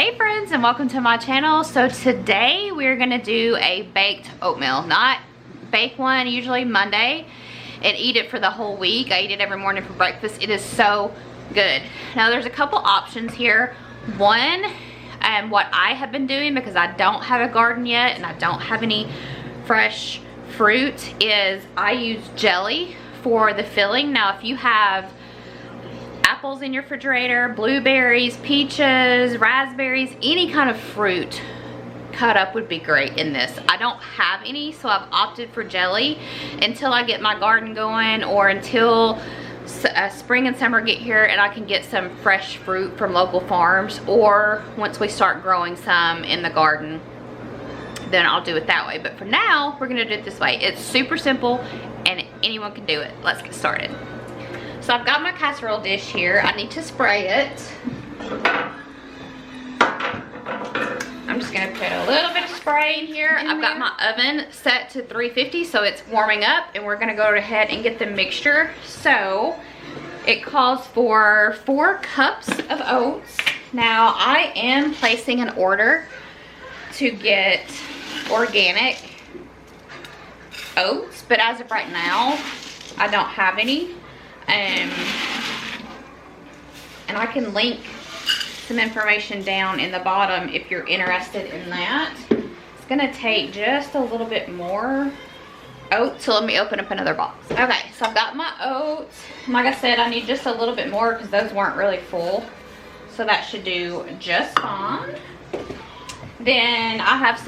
Hey friends, and welcome to my channel. So today we're gonna do a baked oatmeal. Not bake one usually Monday and eat it for the whole week. I eat it every morning for breakfast. It is so good. Now there's a couple options here. One, what I have been doing because I don't have a garden yet and I don't have any fresh fruit, is I use jelly for the filling. Now if you have apples in your refrigerator, blueberries, peaches, raspberries, any kind of fruit cut up would be great in this. I don't have any, so I've opted for jelly until I get my garden going, or until spring and summer get here and I can get some fresh fruit from local farms, or once we start growing some in the garden, then I'll do it that way. But for now, we're gonna do it this way. It's super simple and anyone can do it. Let's get started. So I've got my casserole dish here. I need to spray it. I'm just gonna put a little bit of spray in here. I've got my oven set to 350, so it's warming up, and we're gonna go ahead and get the mixture. So it calls for 4 cups of oats. Now I am placing an order to get organic oats, but as of right now, I don't have any. And I can link some information down in the bottom if you're interested in that. It's gonna take just a little bit more oats, so let me open up another box. Okay, so I've got my oats. Like I said, I need just a little bit more because those weren't really full, so that should do just fine. Then I have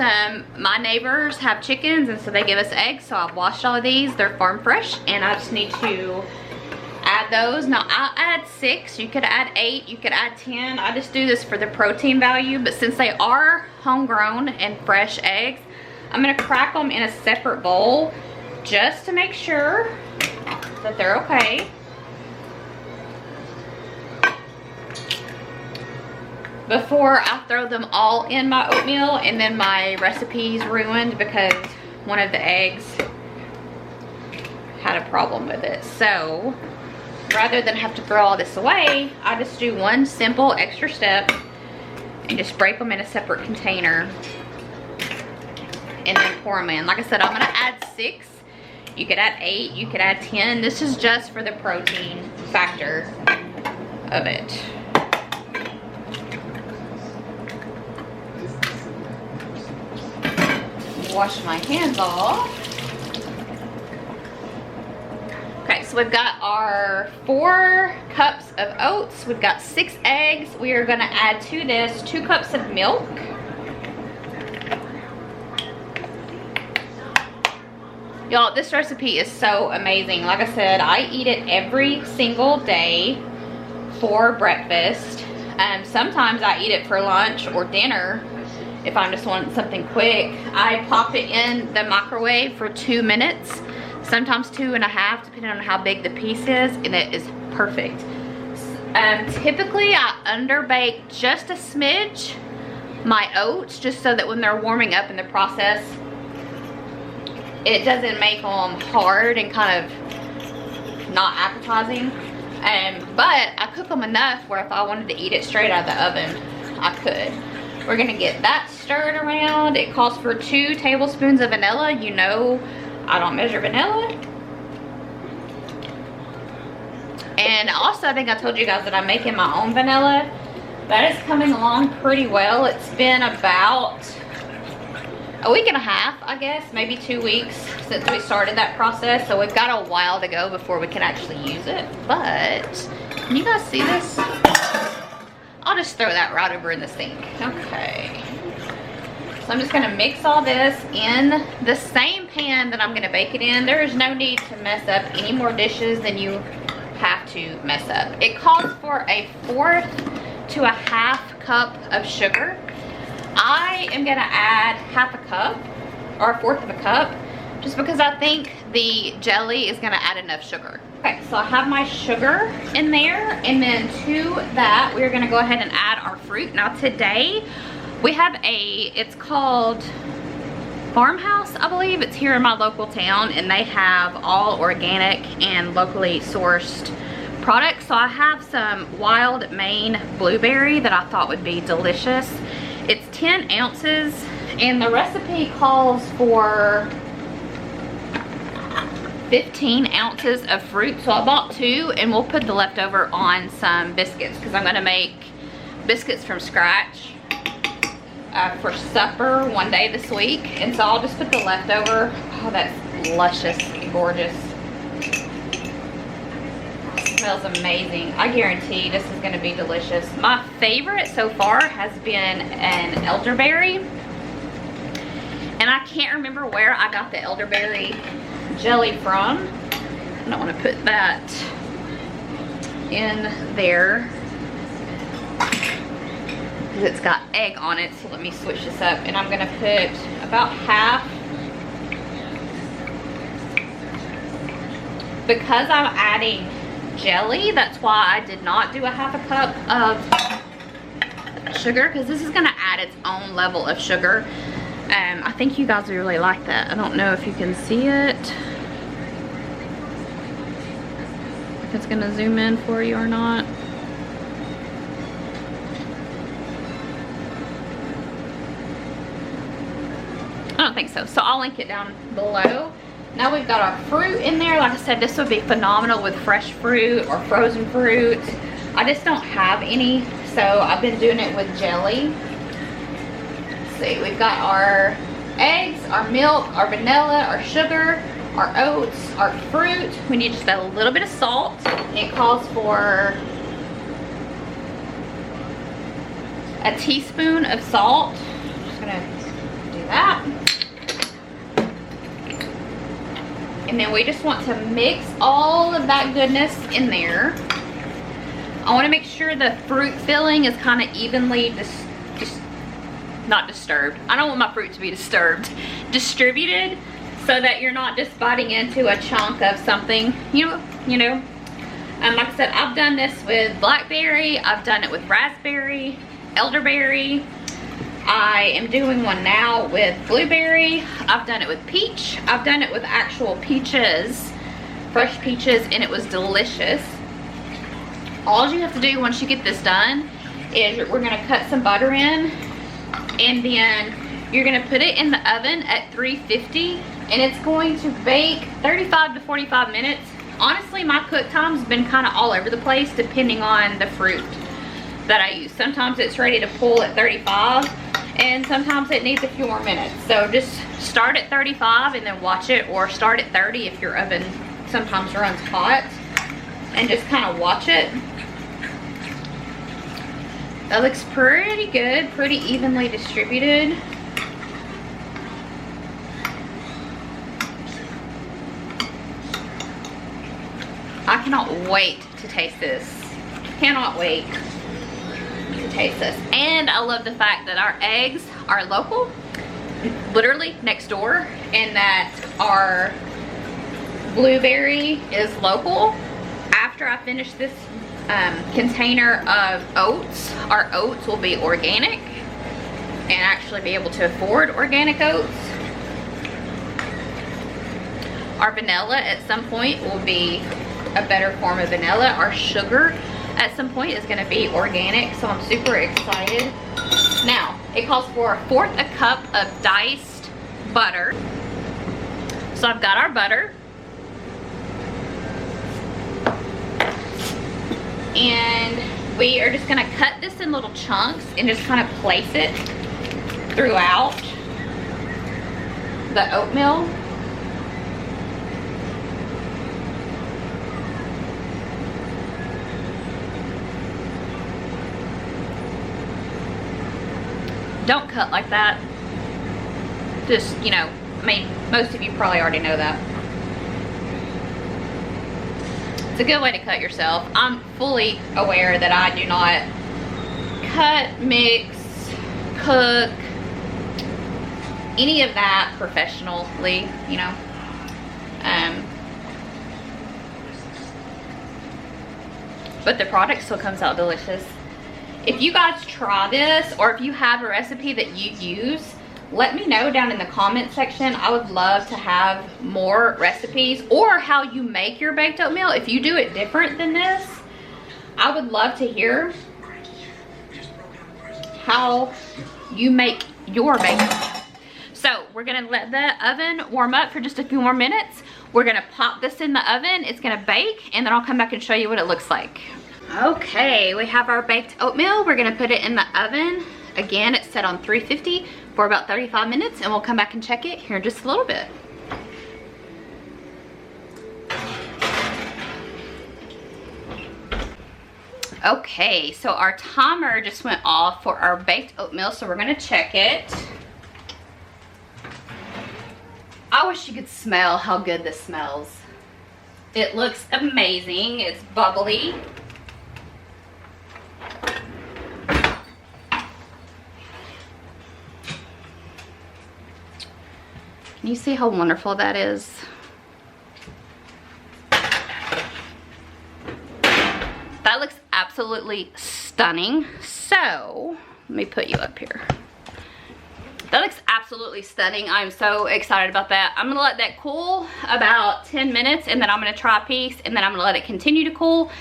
my neighbors have chickens, and so they give us eggs, so I've washed all of these. They're farm fresh, and I just need to add those. Now I'll add 6, you could add 8, you could add 10. I just do this for the protein value, but since they are homegrown and fresh eggs, I'm gonna crack them in a separate bowl just to make sure that they're okay. Before I throw them all in my oatmeal, and then my recipe's ruined because one of the eggs had a problem with it. So rather than have to throw all this away, I just do one simple extra step and just break them in a separate container and then pour them in. Like I said, I'm gonna add 6. You could add 8, you could add 10. This is just for the protein factor of it. Wash my hands off. Okay, so we've got our 4 cups of oats. We've got 6 eggs. We are gonna add to this 2 cups of milk. Y'all, this recipe is so amazing. Like I said, I eat it every single day for breakfast. Sometimes I eat it for lunch or dinner if I'm just wanting something quick. I pop it in the microwave for 2 minutes. Sometimes 2.5, depending on how big the piece is, and it is perfect. Typically I underbake just a smidge my oats, just so that when they're warming up in the process, it doesn't make them hard and kind of not appetizing. But I cook them enough where if I wanted to eat it straight out of the oven, I could. We're gonna get that stirred around. It calls for 2 tablespoons of vanilla. You know, I don't measure vanilla. And also, I think I told you guys that I'm making my own vanilla. That is coming along pretty well. It's been about a week and a half, I guess, maybe 2 weeks since we started that process. So we've got a while to go before we can actually use it. But, can you guys see this? I'll just throw that right over in the sink. Okay. So I'm just gonna mix all this in the same pan that I'm gonna bake it in. There is no need to mess up any more dishes than you have to mess up. It calls for a 1/4 to 1/2 cup of sugar. I am gonna add 1/2 cup or 1/4 of a cup, just because I think the jelly is gonna add enough sugar. Okay, so I have my sugar in there, and then to that, we're gonna go ahead and add our fruit. Now today, we have it's called Farmhouse, I believe. It's here in my local town, and they have all organic and locally sourced products. So I have some wild Maine blueberry that I thought would be delicious. It's 10 ounces and the recipe calls for 15 ounces of fruit. So I bought 2 and we'll put the leftover on some biscuits because I'm gonna make biscuits from scratch for supper one day this week. And so I'll just put the leftover. Oh, that's luscious and gorgeous. Smells amazing. I guarantee this is going to be delicious. My favorite so far has been an elderberry, and I can't remember where I got the elderberry jelly from. I don't want to put that in there because it's got egg on it. So let me switch this up, and I'm going to put about half. Because I'm adding jelly, that's why I did not do a half a cup of sugar, because this is going to add its own level of sugar. I think you guys really like that. I don't know if you can see it, if it's going to zoom in for you or not. I don't think so. So I'll link it down below. Now we've got our fruit in there. Like I said, this would be phenomenal with fresh fruit or frozen fruit. I just don't have any, so I've been doing it with jelly. Let's see, we've got our eggs, our milk, our vanilla, our sugar, our oats, our fruit. We need just a little bit of salt. It calls for a teaspoon of salt. I'm just gonna do that. And then we just want to mix all of that goodness in there. I want to make sure the fruit filling is kind of evenly not disturbed. I don't want my fruit to be distributed, so that you're not just biting into a chunk of something, you know. Like I said, I've done this with blackberry, I've done it with raspberry, elderberry. I am doing one now with blueberry. I've done it with peach. I've done it with actual peaches, fresh peaches, and it was delicious. All you have to do once you get this done is we're gonna cut some butter in, and then you're gonna put it in the oven at 350, and it's going to bake 35 to 45 minutes. Honestly, my cook time's been kind of all over the place depending on the fruit that I use. Sometimes it's ready to pull at 35, and sometimes it needs a few more minutes. So just start at 35 and then watch it, or start at 30 if your oven sometimes runs hot, and just kind of watch it. That looks pretty good, pretty evenly distributed. I cannot wait to taste this. Cannot wait to taste this. And I love the fact that our eggs are local, literally next door, and that our blueberry is local. After I finish this container of oats, our oats will be organic and actually be able to afford organic oats. Our vanilla at some point will be a better form of vanilla. Our sugar at some point is going to be organic, so I'm super excited. Now, it calls for 1/4 a cup of diced butter. So I've got our butter, and we are just going to cut this in little chunks and just kind of place it throughout the oatmeal. Don't cut like that. Just, you know, I mean, most of you probably already know that. It's a good way to cut yourself. I'm fully aware that I do not cut, mix, cook, any of that professionally, you know. But the product still comes out delicious. If you guys try this, or if you have a recipe that you use, let me know down in the comment section. I would love to have more recipes, or how you make your baked oatmeal. If you do it different than this, I would love to hear how you make your bacon. So we're gonna let the oven warm up for just a few more minutes. We're gonna pop this in the oven, it's gonna bake, and then I'll come back and show you what it looks like. Okay, we have our baked oatmeal. We're gonna put it in the oven. Again, it's set on 350 for about 35 minutes, and we'll come back and check it here in just a little bit. Okay, so our timer just went off for our baked oatmeal, so we're gonna check it. I wish you could smell how good this smells. It looks amazing, it's bubbly. Can you see how wonderful that is? That looks absolutely stunning. So, let me put you up here. That looks absolutely stunning. I'm so excited about that. I'm gonna let that cool about 10 minutes, and then I'm gonna try a piece, and then I'm gonna let it continue to cool,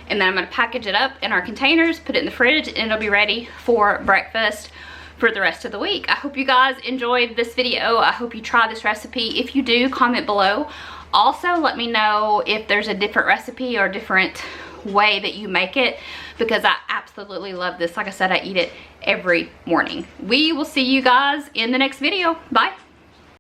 and then I'm gonna package it up in our containers, put it in the fridge, and it'll be ready for breakfast for the rest of the week. I hope you guys enjoyed this video. I hope you try this recipe. If you do, comment below. Also, let me know if there's a different recipe or different way that you make it, because I absolutely love this. Like I said, I eat it every morning. We will see you guys in the next video. Bye.